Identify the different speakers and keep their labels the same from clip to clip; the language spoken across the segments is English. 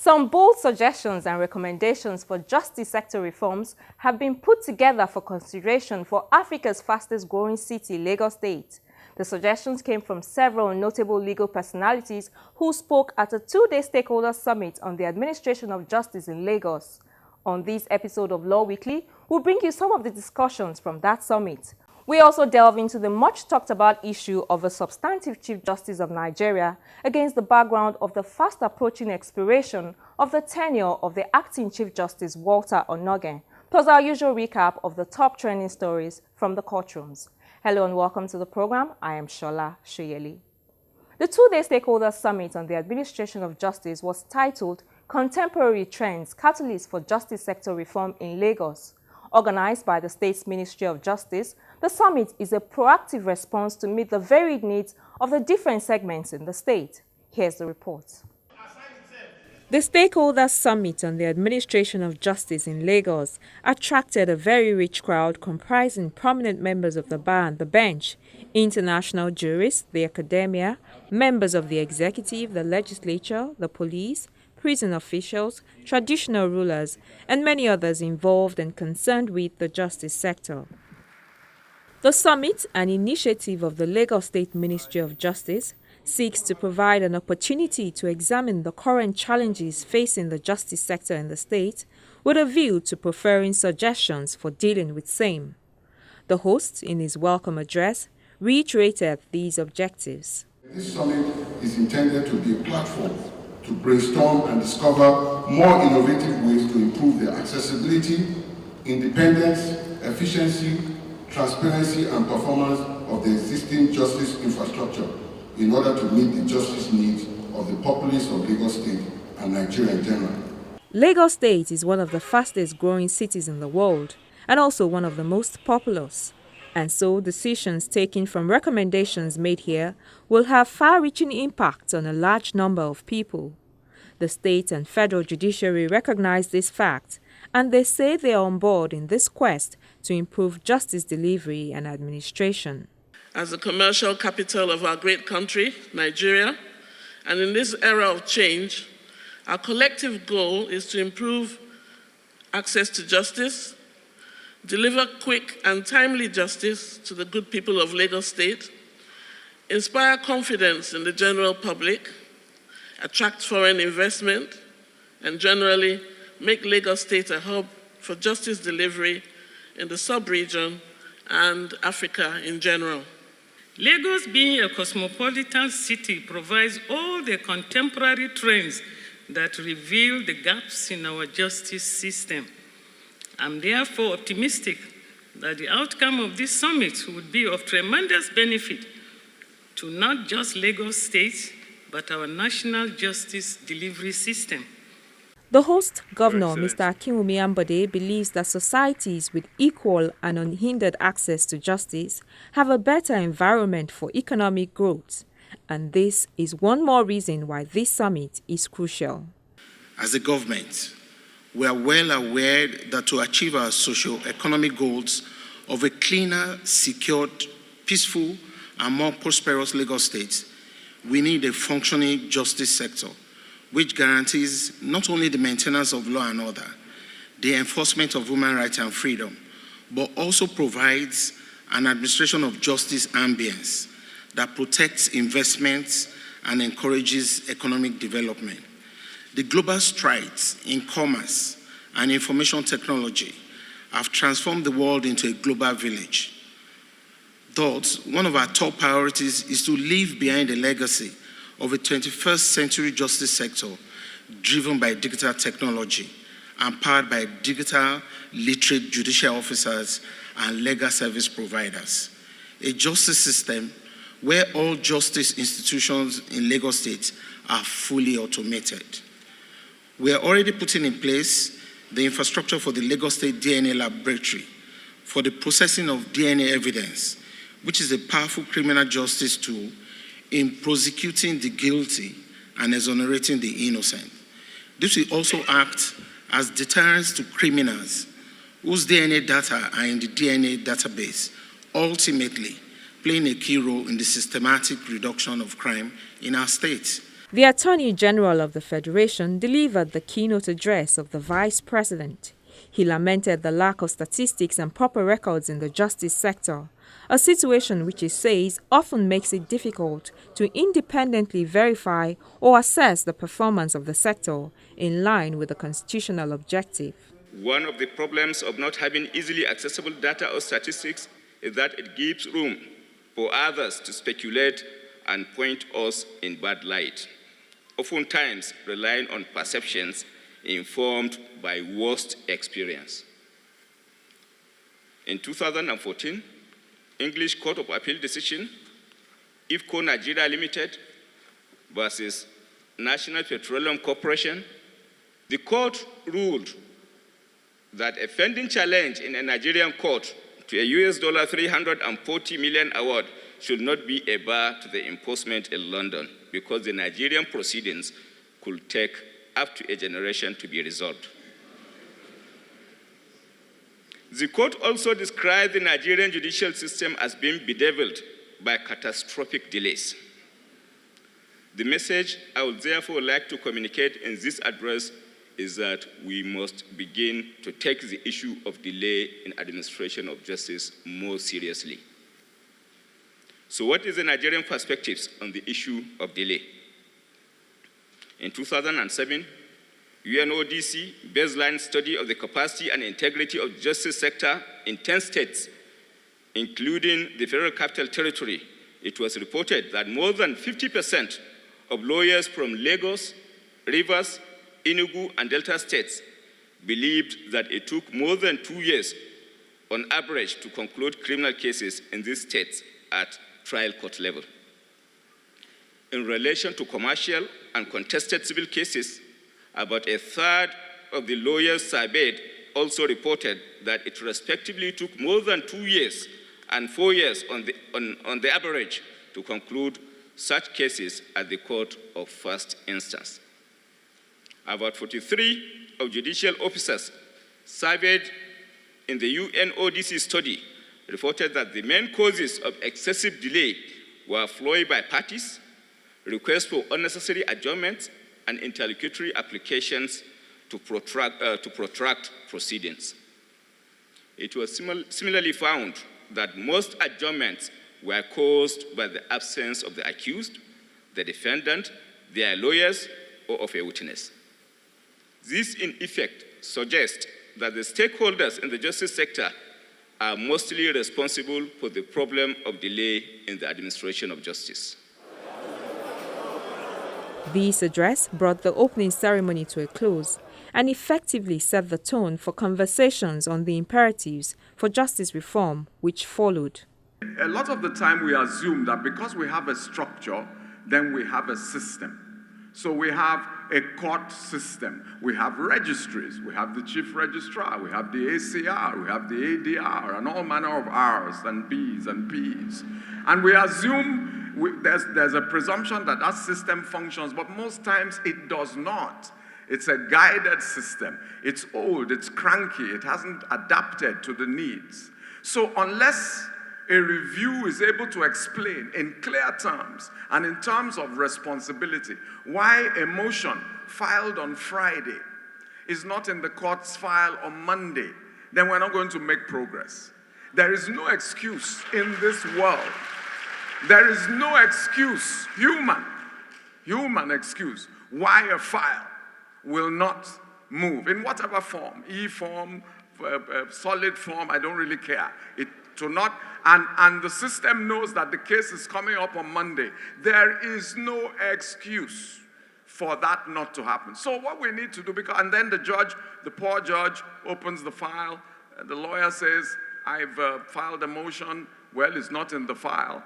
Speaker 1: Some bold suggestions and recommendations for justice sector reforms have been put together for consideration for Africa's fastest growing city, Lagos State. The suggestions came from several notable legal personalities who spoke at a two-day stakeholder summit on the administration of justice in Lagos. On this episode of Law Weekly, we'll bring you some of the discussions from that summit. We also delve into the much-talked-about issue of a substantive Chief Justice of Nigeria against the background of the fast-approaching expiration of the tenure of the acting Chief Justice Walter Onnoghen, plus our usual recap of the top trending stories from the courtrooms. Hello and welcome to the program. I am Shola Shoyeli. The two-day stakeholder summit on the administration of justice was titled Contemporary Trends, Catalysts for Justice Sector Reform in Lagos. Organized by the state's Ministry of Justice, the summit is a proactive response to meet the varied needs of the different segments in the state. Here's the report. The Stakeholder Summit on the Administration of Justice in Lagos attracted a very rich crowd comprising prominent members of the bar and the bench, international jurists, the academia, members of the executive, the legislature, the police, prison officials, traditional rulers, and many others involved and concerned with the justice sector. The summit, an initiative of the Lagos State Ministry of Justice, seeks to provide an opportunity to examine the current challenges facing the justice sector in the state with a view to preferring suggestions for dealing with same. The host, in his welcome address, reiterated these objectives.
Speaker 2: This summit is intended to be a platform to brainstorm and discover more innovative ways to improve the accessibility, independence, efficiency, transparency and performance of the existing justice infrastructure in order to meet the justice needs of the populace of Lagos State and Nigeria in general.
Speaker 1: Lagos State is one of the fastest growing cities in the world and also one of the most populous. And so decisions taken from recommendations made here will have far-reaching impacts on a large number of people. The state and federal judiciary recognize this fact, and they say they are on board in this quest to improve justice delivery and administration.
Speaker 3: As the commercial capital of our great country, Nigeria, and in this era of change, our collective goal is to improve access to justice, deliver quick and timely justice to the good people of Lagos State, inspire confidence in the general public, attract foreign investment, and generally make Lagos State a hub for justice delivery in the sub-region and Africa in general.
Speaker 4: Lagos, being a cosmopolitan city, provides all the contemporary trends that reveal the gaps in our justice system. I'm therefore optimistic that the outcome of this summit would be of tremendous benefit to not just Lagos State, but our national justice delivery system.
Speaker 1: The host, Governor Mr. Akinwumi Ambode, believes that societies with equal and unhindered access to justice have a better environment for economic growth. And this is one more reason why this summit is crucial.
Speaker 5: As a government, we are well aware that to achieve our socio-economic goals of a cleaner, secured, peaceful, and more prosperous Lagos State, we need a functioning justice sector, which guarantees not only the maintenance of law and order, the enforcement of human rights and freedom, but also provides an administration of justice ambience that protects investments and encourages economic development. The global strides in commerce and information technology have transformed the world into a global village. Thus, one of our top priorities is to leave behind a legacy of a 21st century justice sector driven by digital technology and powered by digital literate judicial officers and legal service providers. A justice system where all justice institutions in Lagos State are fully automated. We are already putting in place the infrastructure for the Lagos State DNA Laboratory for the processing of DNA evidence, which is a powerful criminal justice tool in prosecuting the guilty and exonerating the innocent. This will also act as deterrence to criminals whose DNA data are in the DNA database, ultimately playing a key role in the systematic reduction of crime in our state.
Speaker 1: The Attorney General of the Federation delivered the keynote address of the Vice President. He lamented the lack of statistics and proper records in the justice sector, a situation which he says often makes it difficult to independently verify or assess the performance of the sector in line with the constitutional objective.
Speaker 6: One of the problems of not having easily accessible data or statistics is that it gives room for others to speculate and point us in bad light, oftentimes relying on perceptions informed by worst experience. In 2014, English Court of Appeal decision, IFCO Nigeria Limited versus National Petroleum Corporation, the court ruled that a pending challenge in a Nigerian court to a US $340 million award should not be a bar to the enforcement in London because the Nigerian proceedings could take up to a generation to be resolved. The court also described the Nigerian judicial system as being bedeviled by catastrophic delays. The message I would therefore like to communicate in this address is that we must begin to take the issue of delay in administration of justice more seriously. So what is the Nigerian perspectives on the issue of delay? In 2007, UNODC baseline study of the capacity and integrity of the justice sector in 10 states, including the Federal Capital Territory, it was reported that more than 50% of lawyers from Lagos, Rivers, Enugu, and Delta states believed that it took more than 2 years on average to conclude criminal cases in these states at trial court level. In relation to commercial and contested civil cases, about a third of the lawyers surveyed also reported that it respectively took more than 2 years and 4 years on the average to conclude such cases at the court of first instance. About 43 of judicial officers surveyed in the UNODC study reported that the main causes of excessive delay were floyd by parties, requests for unnecessary adjournments, and interlocutory applications to protract proceedings. It was similarly found that most adjournments were caused by the absence of the accused, the defendant, their lawyers, or of a witness. This, in effect, suggests that the stakeholders in the justice sector are mostly responsible for the problem of delay in the administration of justice.
Speaker 1: This address brought the opening ceremony to a close and effectively set the tone for conversations on the imperatives for justice reform which followed.
Speaker 7: A lot of the time we assume that because we have a structure, then we have a system. So we have a court system, we have registries, we have the chief registrar, we have the ACR, we have the ADR, and all manner of R's and B's and P's. And we assume there's a presumption that that system functions, but most times it does not. It's a guided system. It's old, it's cranky, it hasn't adapted to the needs. So unless a review is able to explain in clear terms and in terms of responsibility why a motion filed on Friday is not in the court's file on Monday, then we're not going to make progress. There is no excuse in this world. There is no excuse, human excuse, why a file will not move in whatever form, e-form, solid form, I don't really care. And the system knows that the case is coming up on Monday. There is no excuse for that not to happen. So what we need to do, and then the poor judge opens the file, and the lawyer says, I've filed a motion, well, it's not in the file.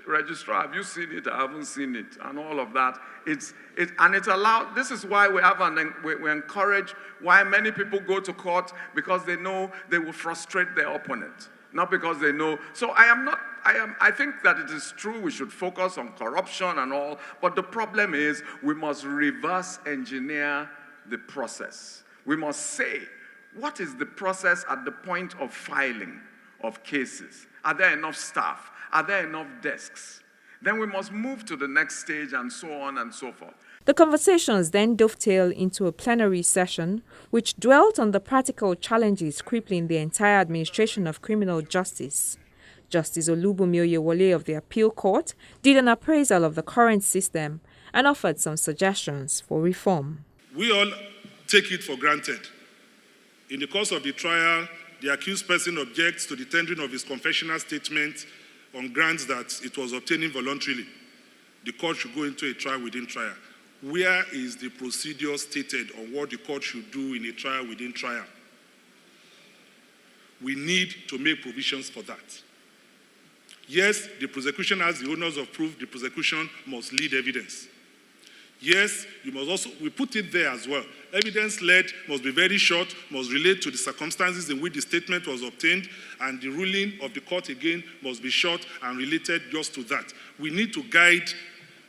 Speaker 7: Registrar, have you seen it? I haven't seen it, and all of that. This is why we encourage why many people go to court, because they know they will frustrate their opponent, not because they know. So I think that it is true we should focus on corruption and all, but the problem is we must reverse engineer the process. We must say, what is the process at the point of filing of cases? Are there enough staff? Are there enough desks? then we must move to the next stage and so on and so forth.
Speaker 1: The conversations then dovetail into a plenary session which dwelt on the practical challenges crippling the entire administration of criminal justice. Justice Olubunmi Oyewole of the Appeal Court did an appraisal of the current system and offered some suggestions for reform.
Speaker 8: We all take it for granted. In the course of the trial, the accused person objects to the tendering of his confessional statement on grounds that it was obtained involuntarily. The court should go into a trial within trial. Where is the procedure stated on what the court should do in a trial within trial? We need to make provisions for that. Yes, the prosecution has the onus of proof. The prosecution must lead evidence. Yes, you must also, we put it there as well. Evidence led must be very short, must relate to the circumstances in which the statement was obtained, and the ruling of the court again must be short and related just to that. We need to guide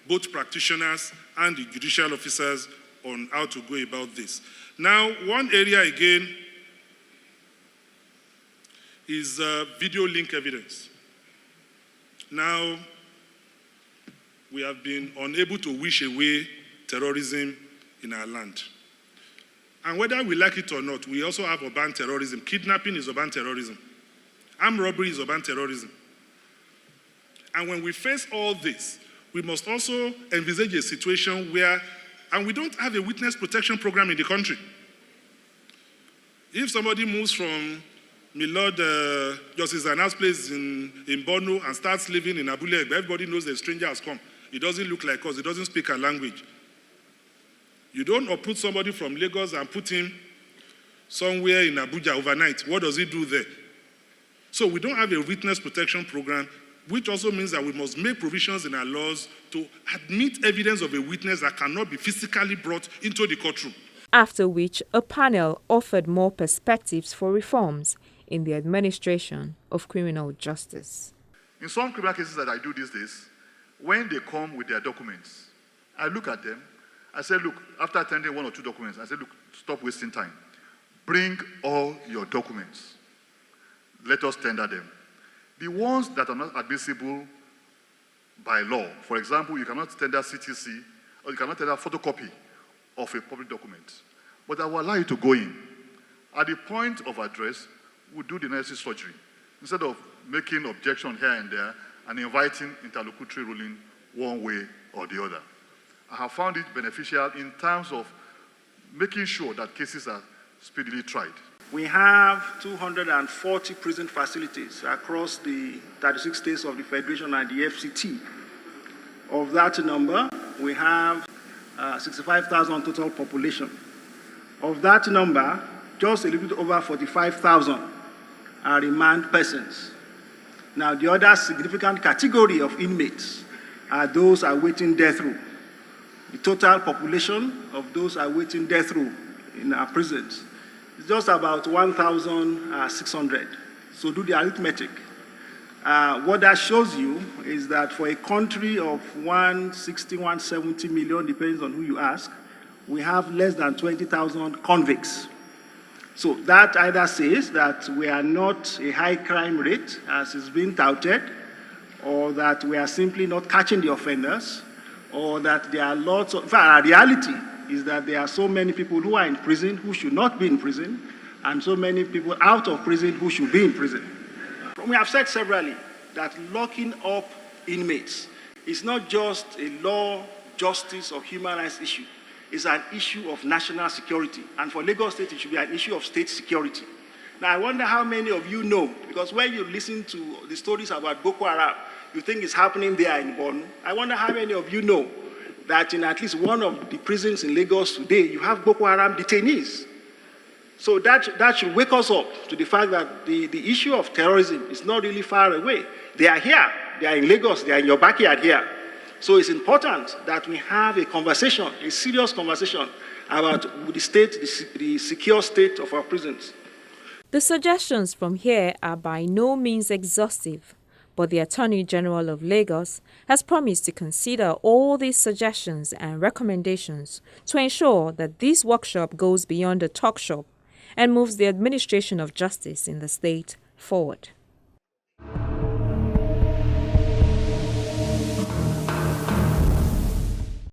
Speaker 8: both practitioners and the judicial officers on how to go about this. Now, one area again is video link evidence. Now, we have been unable to wish away terrorism in our land. And whether we like it or not, we also have urban terrorism. Kidnapping is urban terrorism. Armed robbery is urban terrorism. And when we face all this, we must also envisage a situation where, and we don't have a witness protection program in the country. If somebody moves from Milord Justice Zana's place in Borno and starts living in Abule, everybody knows a stranger has come. He doesn't look like us. He doesn't speak our language. You don't uproot somebody from Lagos and put him somewhere in Abuja overnight. What does he do there? So we don't have a witness protection program, which also means that we must make provisions in our laws to admit evidence of a witness that cannot be physically brought into the courtroom.
Speaker 1: After which, a panel offered more perspectives for reforms in the administration of criminal justice.
Speaker 9: In some criminal cases that I do these days, when they come with their documents, I look at them, I say, look, after attending one or two documents, I say, look, stop wasting time. Bring all your documents. Let us tender them. The ones that are not admissible by law, for example, you cannot tender CTC, or you cannot tender photocopy of a public document. But I will allow you to go in. At the point of address, we'll do the necessary surgery. Instead of making objection here and there and inviting interlocutory ruling one way or the other. I have found it beneficial in terms of making sure that cases are speedily tried.
Speaker 10: We have 240 prison facilities across the 36 states of the Federation and the FCT. Of that number, we have 65,000 total population. Of that number, just a little bit over 45,000 are remand persons. Now, the other significant category of inmates are those awaiting death row. The total population of those awaiting death row in our prisons is just about 1,600. So do the arithmetic. What that shows you is that for a country of 160, 170 million, depends on who you ask, we have less than 20,000 convicts. So that either says that we are not a high crime rate, as is being touted, or that we are simply not catching the offenders, or that there are lots of, in fact, our reality is that there are so many people who are in prison who should not be in prison, and so many people out of prison who should be in prison. We have said severally that locking up inmates is not just a law, justice, or human rights issue. It's an issue of national security. And for Lagos State, it should be an issue of state security. Now, I wonder how many of you know, because when you listen to the stories about Boko Haram, you think it's happening there in Borno. I wonder how many of you know that in at least one of the prisons in Lagos today, you have Boko Haram detainees. So that should wake us up to the fact that the issue of terrorism is not really far away. They are here. They are in Lagos. They are in your backyard here. So it's important that we have a conversation, a serious conversation about the state, the secure state of our prisons.
Speaker 1: The suggestions from here are by no means exhaustive, but the Attorney General of Lagos has promised to consider all these suggestions and recommendations to ensure that this workshop goes beyond a talk shop and moves the administration of justice in the state forward.